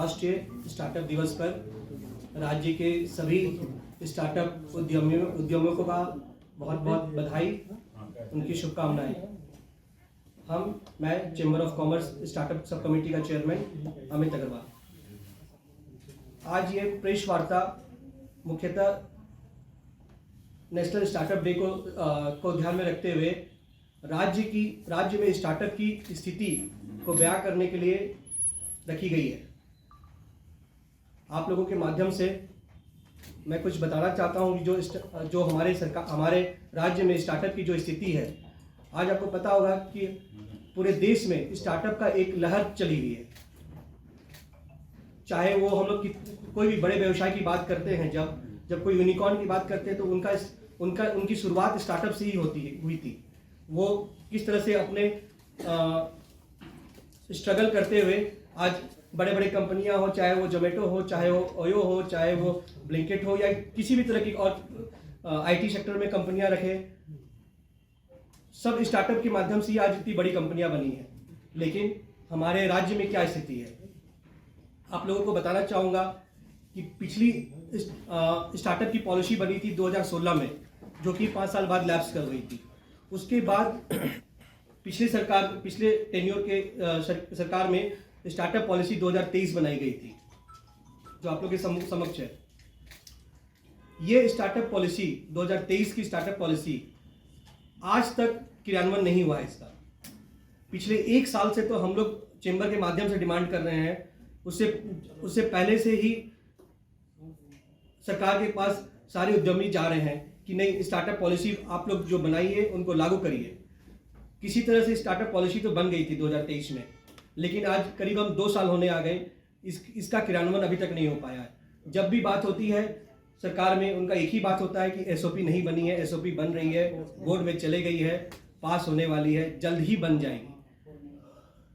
राष्ट्रीय स्टार्टअप दिवस पर राज्य के सभी स्टार्टअप उद्यमियों को का बहुत बहुत बधाई, उनकी शुभकामनाएं। मैं chamber of commerce startup sub committee का चेयरमैन अमित अग्रवाल। आज ये प्रेस वार्ता मुख्यतः नेशनल स्टार्टअप डे को ध्यान में रखते हुए राज्य में स्टार्टअप की स्थिति को बयां करने के लिए रखी गई है। आप लोगों के माध्यम से मैं कुछ बताना चाहता हूं कि जो हमारे राज्य में स्टार्टअप की जो स्थिति है। आज आपको पता होगा कि पूरे देश में स्टार्टअप का एक लहर चली हुई है। चाहे वो हम लोग कोई भी बड़े व्यवसाय की बात करते हैं, जब कोई यूनिकॉर्न की बात करते हैं तो उनकी शुरुआत स्टार्टअप से ही हुई थी। वो किस तरह से अपने स्ट्रगल करते हुए आज बड़े बड़े कंपनियां हो, चाहे वो जोमेटो हो, चाहे वो ओयो हो, चाहे वो ब्लिंकिट हो, या किसी भी तरह की और आईटी सेक्टर में कंपनियां रखे, सब स्टार्टअप के माध्यम से ही आज इतनी बड़ी कंपनियां बनी हैं। लेकिन हमारे राज्य में क्या स्थिति है, आप लोगों को बताना चाहूँगा कि पिछली स्टार्टअप की पॉलिसी बनी थी 2016 में, जो कि 5 साल बाद लैप्स कर गई थी। उसके बाद पिछले टेन्योर के सरकार में स्टार्टअप पॉलिसी 2023 बनाई गई थी, जो आप लोग के समक्ष है। ये स्टार्टअप पॉलिसी 2023 की स्टार्टअप पॉलिसी आज तक क्रियान्वयन नहीं हुआ है इसका। पिछले 1 साल से तो हम लोग चेंबर के माध्यम से डिमांड कर रहे हैं। उससे पहले से ही सरकार के पास सारे उद्यमी जा रहे हैं कि नहीं, स्टार्टअप पॉलिसी आप लोग जो बनाई है उनको लागू करिए। किसी तरह से स्टार्टअप पॉलिसी तो बन गई थी 2023 में, लेकिन आज करीब हम 2 साल होने आ गए, इसका क्रियान्वयन अभी तक नहीं हो पाया है। जब भी बात होती है सरकार में, उनका एक ही बात होता है कि एसओपी नहीं बनी है। एसओपी बन रही है, बोर्ड में चले गई है, पास होने वाली है, जल्द ही बन जाएगी।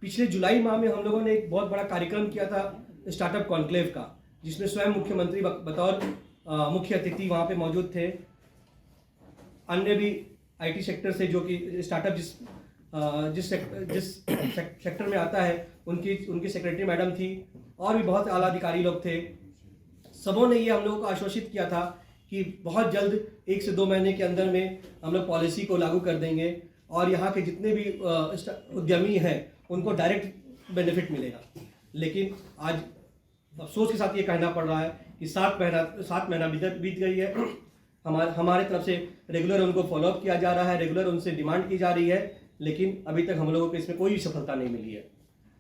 पिछले जुलाई माह में हम लोगों ने एक बहुत बड़ा कार्यक्रम किया था स्टार्टअप कॉन्क्लेव का, जिसमें स्वयं मुख्यमंत्री बतौर मुख्य अतिथि वहाँ पे मौजूद थे। अन्य भी आईटी सेक्टर से, जो कि स्टार्टअप जिस सेक्टर में आता है, उनकी सेक्रेटरी मैडम थी, और भी बहुत आला अधिकारी लोग थे। सबों ने ये हम लोगों को आश्वासित किया था कि बहुत जल्द 1 से 2 महीने के अंदर में हम लोग पॉलिसी को लागू कर देंगे, और यहाँ के जितने भी उद्यमी हैं उनको डायरेक्ट बेनिफिट मिलेगा। लेकिन आज अफसोस के साथ ये कहना पड़ रहा है कि 7 महीना बीत गई है। हमारे तरफ से रेगुलर उनको फॉलोअप किया जा रहा है, रेगुलर उनसे डिमांड की जा रही है, लेकिन अभी तक हम लोगों को इसमें कोई सफलता नहीं मिली है।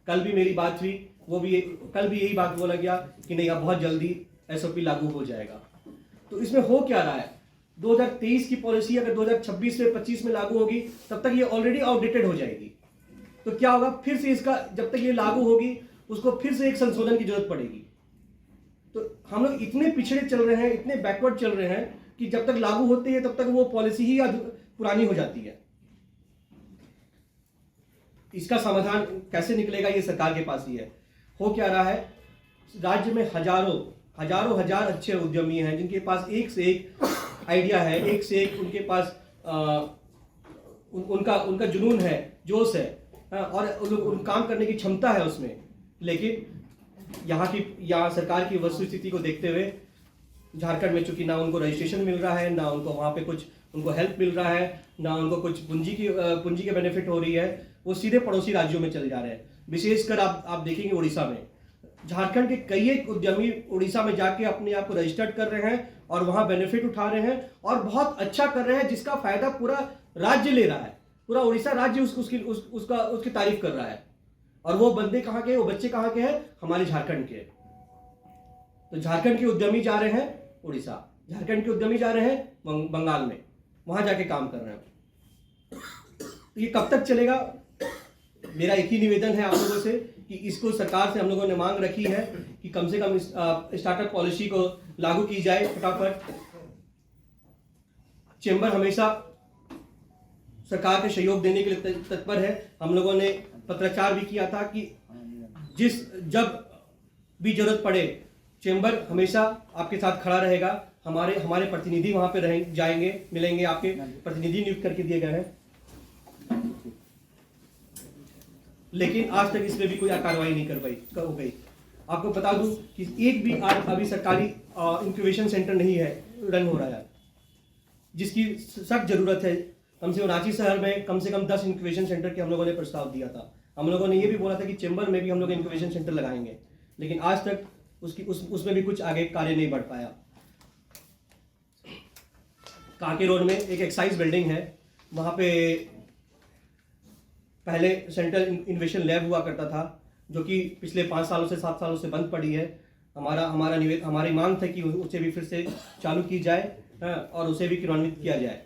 कल भी मेरी बात हुई, कल भी यही बात बोला गया कि नहीं, अब बहुत जल्दी एसओपी लागू हो जाएगा। तो इसमें हो क्या रहा है, 2023 की पॉलिसी अगर 2026 से 25 में लागू होगी, तब तक ये ऑलरेडी आउटडेटेड हो जाएगी। तो क्या होगा, फिर से इसका, जब तक ये लागू होगी उसको फिर से एक संशोधन की जरूरत पड़ेगी। तो हम लोग इतने पिछड़े चल रहे हैं, इतने बैकवर्ड चल रहे हैं कि जब तक लागू होती है तब तक वो पॉलिसी ही पुरानी हो जाती है। इसका समाधान कैसे निकलेगा, ये सरकार के पास ही है। हो क्या रहा है, राज्य में हजारों अच्छे उद्यमी हैं जिनके पास एक से एक आइडिया है, एक से एक उनके पास उनका जुनून है, जोश है, और उन काम करने की क्षमता है उसमें। लेकिन यहाँ सरकार की वस्तुस्थिति को देखते हुए झारखंड में चूंकि ना उनको रजिस्ट्रेशन मिल रहा है, ना उनको वहाँ पे कुछ उनको हेल्प मिल रहा है, ना उनको कुछ पूंजी के बेनिफिट हो रही है, वो सीधे पड़ोसी राज्यों में चले जा रहे हैं। विशेषकर आप देखेंगे उड़ीसा में, झारखंड के कई एक उद्यमी उड़ीसा में जाके अपने आप को रजिस्टर्ड कर रहे हैं और वहाँ बेनिफिट उठा रहे हैं और बहुत अच्छा कर रहे हैं, जिसका फायदा पूरा राज्य ले रहा है। पूरा उड़ीसा राज्य उसकी तारीफ कर रहा है। और वो बंदे कहाँ के, वो बच्चे कहाँ के हैं, हमारे झारखंड के। तो झारखंड के उद्यमी जा रहे हैं उड़ीसा, झारखंड के उद्यमी जा रहे हैं बंगाल में, वहां जाके काम कर रहे हैं। तो ये कब तक चलेगा? मेरा एक ही निवेदन है आप लोगों से कि इसको सरकार से हम लोगों ने मांग रखी है कि कम से कम स्टार्टअप पॉलिसी को लागू की जाए फटाफट। चेंबर हमेशा सरकार के सहयोग देने के लिए तत्पर है। हम लोगों ने पत्राचार भी किया था कि जब भी जरूरत पड़े चेंबर हमेशा आपके साथ खड़ा रहेगा। हमारे प्रतिनिधि वहां पे जाएंगे, मिलेंगे, आपके प्रतिनिधि नियुक्त करके दिए गए हैं। लेकिन आज तक इसमें भी कोई कार्रवाई नहीं हो गई। आपको बता दूं कि एक भी आज अभी सरकारी इंक्यूबेशन सेंटर नहीं है रन हो रहा है, जिसकी सख्त जरूरत है। कम से कम रांची शहर में कम से कम 10 इंक्यूबेशन सेंटर के हम लोगों ने प्रस्ताव दिया था। हम लोगों ने ये भी बोला था कि चेंबर में भी हम लोग इंक्यूबेशन सेंटर लगाएंगे, लेकिन आज तक उसमें भी कुछ आगे कार्य नहीं बढ़ पाया। कांके रोड में एक एक्साइज बिल्डिंग है, वहाँ पे पहले सेंट्रल इनोवेशन लैब हुआ करता था, जो कि पिछले 5 सालों से 7 सालों से बंद पड़ी है। हमारी मांग थी कि उसे भी फिर से चालू की जाए और उसे भी क्रियान्वित किया जाए।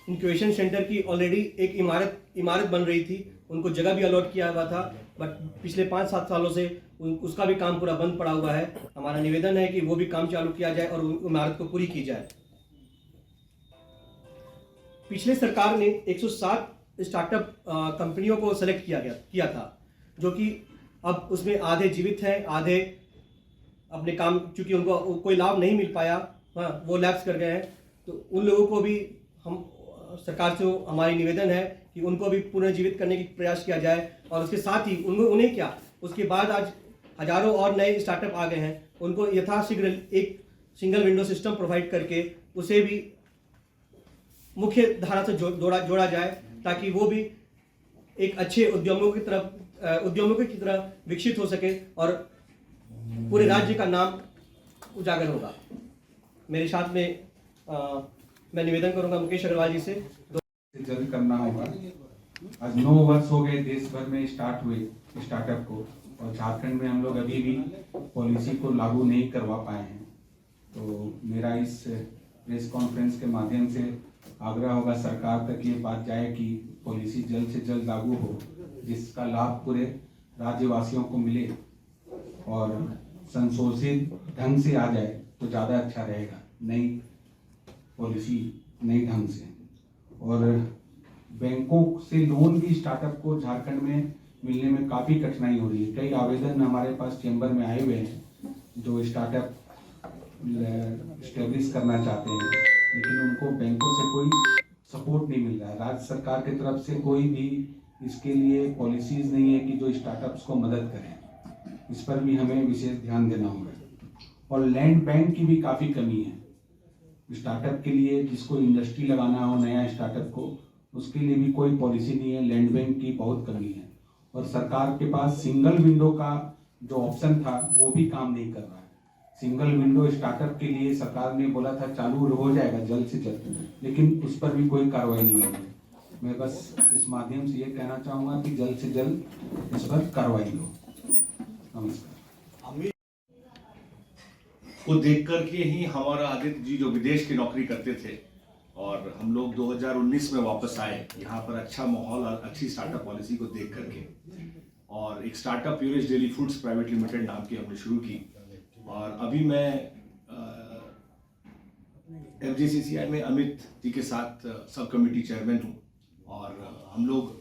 इंक्यूबेशन सेंटर की ऑलरेडी एक इमारत बन रही थी, उनको जगह भी अलॉट किया हुआ था, बट पिछले 5-7 सालों से उसका भी काम पूरा बंद पड़ा हुआ है। हमारा निवेदन है कि वो भी काम चालू किया जाए और इमारत को पूरी की जाए। पिछले सरकार ने 107 स्टार्टअप कंपनियों को सेलेक्ट किया था, जो कि अब उसमें आधे जीवित हैं, आधे अपने काम, चूंकि उनको कोई लाभ नहीं मिल पाया, वो लैप्स कर गए हैं। तो उन लोगों को भी हम सरकार से हमारी निवेदन है कि उनको भी पुनर्जीवित करने की प्रयास किया जाए, और उसके साथ ही उन्हें क्या, उसके बाद आज हजारों और नए स्टार्टअप आ गए हैं, उनको यथाशीघ्र एक सिंगल विंडो सिस्टम प्रोवाइड करके उसे भी मुख्य धारा से जोड़ा जाए, ताकि वो भी एक अच्छे उद्यमों की तरह विकसित हो सके और पूरे राज्य का नाम उजागर होगा। मेरे साथ में मैं निवेदन करूंगा मुकेश अग्रवाल जी से जल्द करना होगा। आज 9 वर्ष हो गए देश भर में स्टार्ट हुए स्टार्टअप को, और झारखंड में हम लोग अभी भी पॉलिसी को लागू नहीं करवा पाए हैं। तो मेरा इस प्रेस कॉन्फ्रेंस के माध्यम से आग्रह होगा सरकार तक ये बात जाए कि पॉलिसी जल्द से जल्द लागू हो, जिसका लाभ पूरे राज्यवासियों को मिले और संशोधित ढंग से आ जाए तो ज़्यादा अच्छा रहेगा। नई पॉलिसी नई ढंग से, और बैंकों से लोन भी स्टार्टअप को झारखंड में मिलने में काफ़ी कठिनाई हो रही है। कई आवेदन हमारे पास चेंबर में आए हुए हैं जो स्टार्टअप एस्टेब्लिश करना चाहते हैं, लेकिन उनको बैंकों से कोई सपोर्ट नहीं मिल रहा है। राज्य सरकार की तरफ से कोई भी इसके लिए पॉलिसीज नहीं है कि जो स्टार्टअप्स को मदद करें। इस पर भी हमें विशेष ध्यान देना होगा। और लैंड बैंक की भी काफ़ी कमी है स्टार्टअप के लिए, जिसको इंडस्ट्री लगाना हो नया स्टार्टअप को, उसके लिए भी कोई पॉलिसी नहीं है। लैंड बैंक की बहुत कमी है, और सरकार के पास सिंगल विंडो का जो ऑप्शन था वो भी काम नहीं कर रहा है। सिंगल विंडो स्टार्टअप के लिए सरकार ने बोला था चालू हो जाएगा जल्द से जल्द, लेकिन उस पर भी कोई कार्रवाई नहीं हो रही। मैं बस इस माध्यम से ये कहना चाहूँगा कि जल्द से जल्द इस पर कार्रवाई हो। नमस्कार। को देख करके ही हमारा आदित्य जी जो विदेश की नौकरी करते थे, और हम लोग 2019 में वापस आए यहाँ पर अच्छा माहौल और अच्छी स्टार्टअप पॉलिसी को देख करके, और एक स्टार्टअप प्योरेज डेली फूड्स प्राइवेट लिमिटेड नाम की हमने शुरू की। और अभी मैं FGCCI में अमित जी के साथ सब कमेटी चेयरमैन हूँ, और हम लोग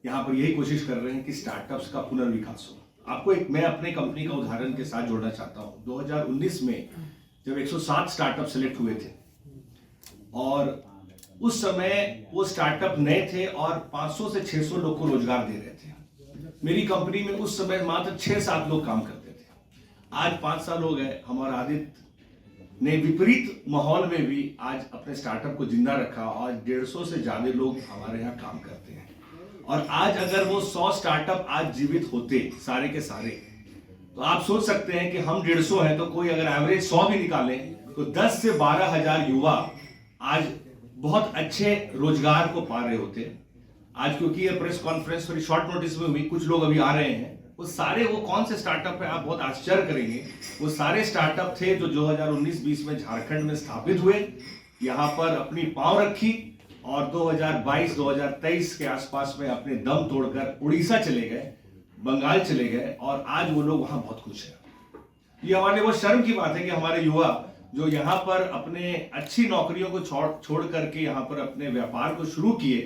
यहाँ पर यही कोशिश कर रहे हैं कि स्टार्टअप्स का पुनर्विकास हो। आपको मैं अपने कंपनी का उदाहरण के साथ जोड़ना चाहता हूँ। 2019 में जब 107 स्टार्टअप सेलेक्ट हुए थे, और उस समय वो स्टार्टअप नए थे और 500 से 600 लोग को रोजगार दे रहे थे। मेरी कंपनी में उस समय मात्र 6-7 लोग काम करते थे। आज 5 साल हो गए, हमारा आदित्य ने विपरीत माहौल में भी आज अपने स्टार्टअप को जिंदा रखा, और 150 से ज्यादा लोग हमारे यहाँ काम करते हैं। और आज अगर वो 100 स्टार्टअप आज जीवित होते सारे के सारे, तो आप सोच सकते हैं कि हम 150 हैं, तो कोई अगर एवरेज 100 भी निकालें तो 10 से 12 हजार युवा आज बहुत अच्छे रोजगार को पा रहे होते। आज क्योंकि ये प्रेस कॉन्फ्रेंस थोड़ी शॉर्ट नोटिस में हुई, कुछ लोग अभी आ रहे हैं, वो कौन से स्टार्टअप है, आप बहुत आश्चर्य करेंगे। वो सारे स्टार्टअप थे जो 2019-20 में झारखंड में स्थापित हुए, यहाँ पर अपनी पांव रखी, और 2022-2023 के आसपास में अपने दम तोड़कर उड़ीसा चले गए, बंगाल चले गए, और आज वो लोग वहां बहुत खुश हैं। ये हमारे लिए बहुत शर्म की बात है कि हमारे युवा जो यहाँ पर अपने अच्छी नौकरियों को छोड़ करके यहाँ पर अपने व्यापार को शुरू किए,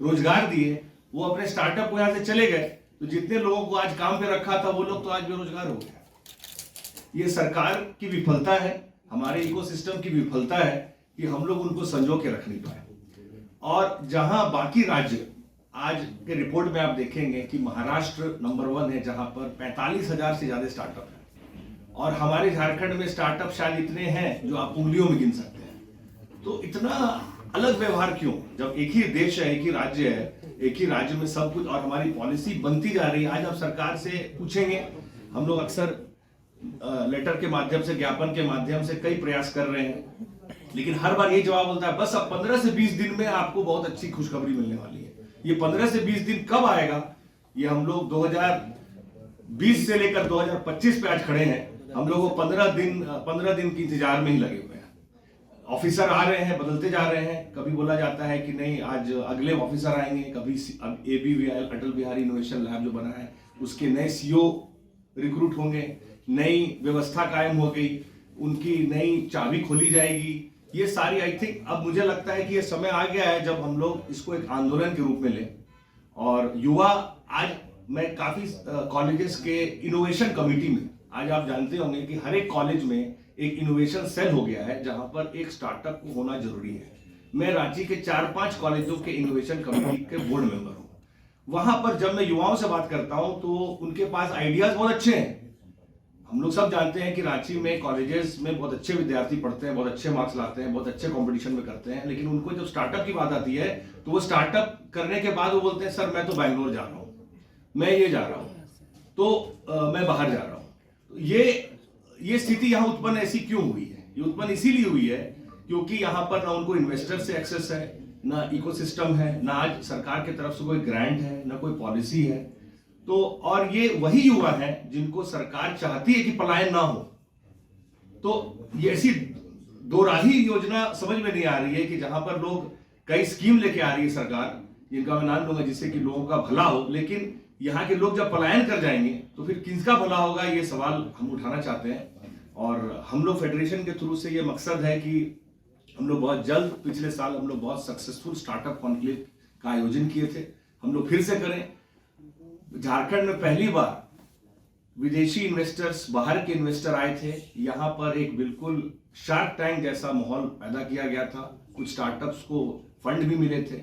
रोजगार दिए, वो अपने स्टार्टअप को यहाँ से चले गए। तो जितने लोगों को आज काम पे रखा था वो लोग तो आज बेरोजगार हो गए। ये सरकार की विफलता है, हमारे इकोसिस्टम की विफलता है कि हम लोग उनको संजो के रख नहीं पाए। और जहां बाकी राज्य आज के रिपोर्ट में आप देखेंगे कि महाराष्ट्र नंबर 1 है, जहां पर 45,000 से ज्यादा स्टार्टअप है, और हमारे झारखंड में स्टार्टअप शायद इतने हैं जो आप उंगलियों में गिन सकते हैं। तो इतना अलग व्यवहार क्यों, जब एक ही देश है, एक ही राज्य है, एक ही राज्य में सब कुछ, और हमारी पॉलिसी बनती जा रही है। आज आप सरकार से पूछेंगे, हम लोग अक्सर लेटर के माध्यम से, ज्ञापन के माध्यम से कई प्रयास कर रहे हैं, लेकिन हर बार ये जवाब मिलता है, बस अब 15 से 20 दिन में आपको बहुत अच्छी खुशखबरी मिलने वाली है। ये 15 से 20 दिन कब आएगा, ये हम लोग 2020 से लेकर 2025 पे आज खड़े हैं। हम लोग 15 दिन के इंतजार में ही लगे हुए हैं। ऑफिसर आ रहे हैं, बदलते जा रहे हैं। कभी बोला जाता है कि नहीं आज अगले ऑफिसर आएंगे, कभी ABVL Atal Bihari innovation lab जो बना है उसके नए CEO रिक्रूट होंगे, नई व्यवस्था कायम हो गई, उनकी नई चाबी खोली जाएगी। ये सारी आई थिंक अब मुझे लगता है कि ये समय आ गया है जब हम लोग इसको एक आंदोलन के रूप में लें। और युवा, आज मैं काफी कॉलेजेस के इनोवेशन कमिटी में, आज आप जानते होंगे कि हर एक कॉलेज में एक इनोवेशन सेल हो गया है जहां पर एक स्टार्टअप को होना जरूरी है। मैं रांची के 4-5 कॉलेजों के इनोवेशन कमिटी के बोर्ड मेंबर हूं। वहां पर जब मैं युवाओं से बात करता हूं तो उनके पास आइडियाज बहुत अच्छे हैं। हम लोग सब जानते हैं कि रांची में कॉलेजेस में बहुत अच्छे विद्यार्थी पढ़ते हैं, बहुत अच्छे मार्क्स लाते हैं, बहुत अच्छे कंपटीशन में करते हैं, लेकिन उनको जब स्टार्टअप की बात आती है तो वो स्टार्टअप करने के बाद वो बोलते हैं, सर मैं तो बैंगलोर जा रहा हूँ, मैं ये जा रहा हूँ, तो मैं बाहर जा रहा हूँ। तो ये स्थिति यहाँ उत्पन्न ऐसी क्यों हुई है? ये उत्पन्न इसीलिए हुई है क्योंकि यहाँ पर ना उनको इन्वेस्टर से एक्सेस है, ना इकोसिस्टम है, ना आज सरकार की तरफ से कोई ग्रांट है, ना कोई पॉलिसी है। तो और ये वही युवा है जिनको सरकार चाहती है कि पलायन ना हो। तो ये ऐसी दोराही योजना समझ में नहीं आ रही है कि जहां पर लोग कई स्कीम लेके आ रही है सरकार, जिनका मैं नाम लूंगा, जिससे कि लोगों का भला हो, लेकिन यहाँ के लोग जब पलायन कर जाएंगे तो फिर किसका भला होगा, ये सवाल हम उठाना चाहते हैं। और हम लोग फेडरेशन के थ्रू से ये मकसद है कि हम लोग बहुत जल्द, पिछले साल हम लोग बहुत सक्सेसफुल स्टार्टअप कॉन्क्लेव का आयोजन किए थे, हम लोग फिर से करें। झारखंड में पहली बार विदेशी इन्वेस्टर्स, बाहर के इन्वेस्टर आए थे। यहाँ पर एक बिल्कुल शार्क टैंक जैसा माहौल पैदा किया गया था, कुछ स्टार्टअप्स को फंड भी मिले थे।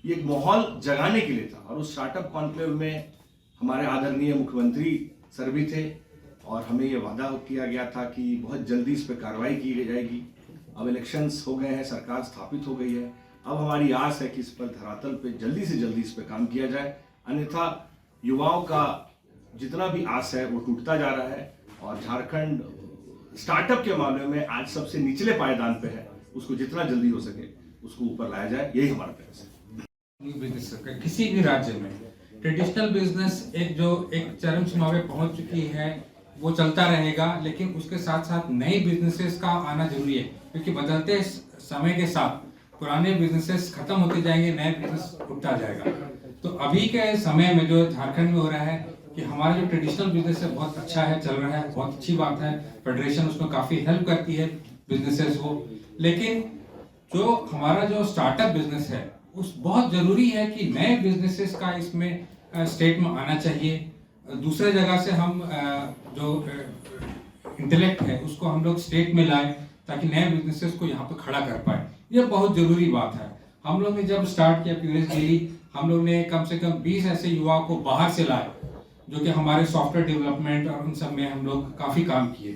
ये एक माहौल जगाने के लिए था। और उस स्टार्टअप कॉन्क्लेव में हमारे आदरणीय मुख्यमंत्री सर भी थे और हमें ये वादा किया गया था कि बहुत जल्दी इस पर कार्रवाई की जाएगी। अब इलेक्शंस हो गए हैं, सरकार स्थापित हो गई है, अब हमारी आस है कि इस पर धरातल पे जल्दी से जल्दी इस पर काम किया जाए, अन्यथा युवाओं का जितना भी आस है वो टूटता जा रहा है। और झारखंड स्टार्टअप के मामले में आज सबसे निचले पायदान पे है, उसको जितना जल्दी हो सके उसको ऊपर लाया जाए, यही हमारा प्रयास है। बिजनेस किसी भी राज्य में ट्रेडिशनल बिजनेस एक चरम सीमा पे पहुंच चुकी है, वो चलता रहेगा, लेकिन उसके साथ साथ नए बिजनेसेस का आना जरूरी है, क्योंकि बदलते समय के साथ पुराने बिजनेसेस खत्म होते जाएंगे, नए बिजनेस उठता जाएगा। तो अभी के समय में जो झारखंड में हो रहा है कि हमारा जो ट्रेडिशनल बिजनेस है बहुत अच्छा है, चल रहा है, बहुत अच्छी बात है, फेडरेशन उसको काफी हेल्प करती है बिजनेसेस को, लेकिन जो हमारा जो स्टार्टअप बिजनेस है उस बहुत जरूरी है कि नए बिजनेसेस का इसमें स्टेट में आना चाहिए। दूसरे जगह से हम जो इंटेलेक्ट है उसको हम लोग स्टेट में लाए ताकि नए बिजनेसेस को यहाँ पे खड़ा कर पाए, ये बहुत जरूरी बात है। हम लोग ने जब स्टार्ट किया प्यूरेस डेली, हम लोग ने कम से कम 20 ऐसे युवाओं को बाहर से लाए जो कि हमारे सॉफ्टवेयर डेवलपमेंट और उन सब में हम लोग काफी काम किए।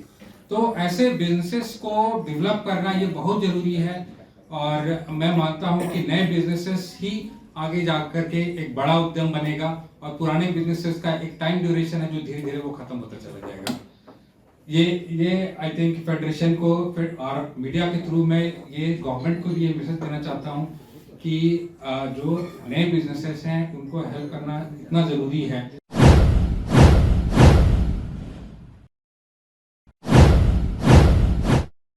तो ऐसे बिजनेसेस को डेवलप करना ये बहुत जरूरी है और मैं मानता हूँ कि नए बिजनेसेस ही आगे जाकर के एक बड़ा उद्यम बनेगा और पुराने बिजनेसेस का एक टाइम ड्यूरेशन है जो धीरे धीरे वो खत्म होता चला जाएगा। ये आई थिंक फेडरेशन को और मीडिया के थ्रू मैं ये गवर्नमेंट को भी ये मैसेज देना चाहता हूँ कि जो नए बिजनेसेस हैं उनको हेल्प करना इतना जरूरी है।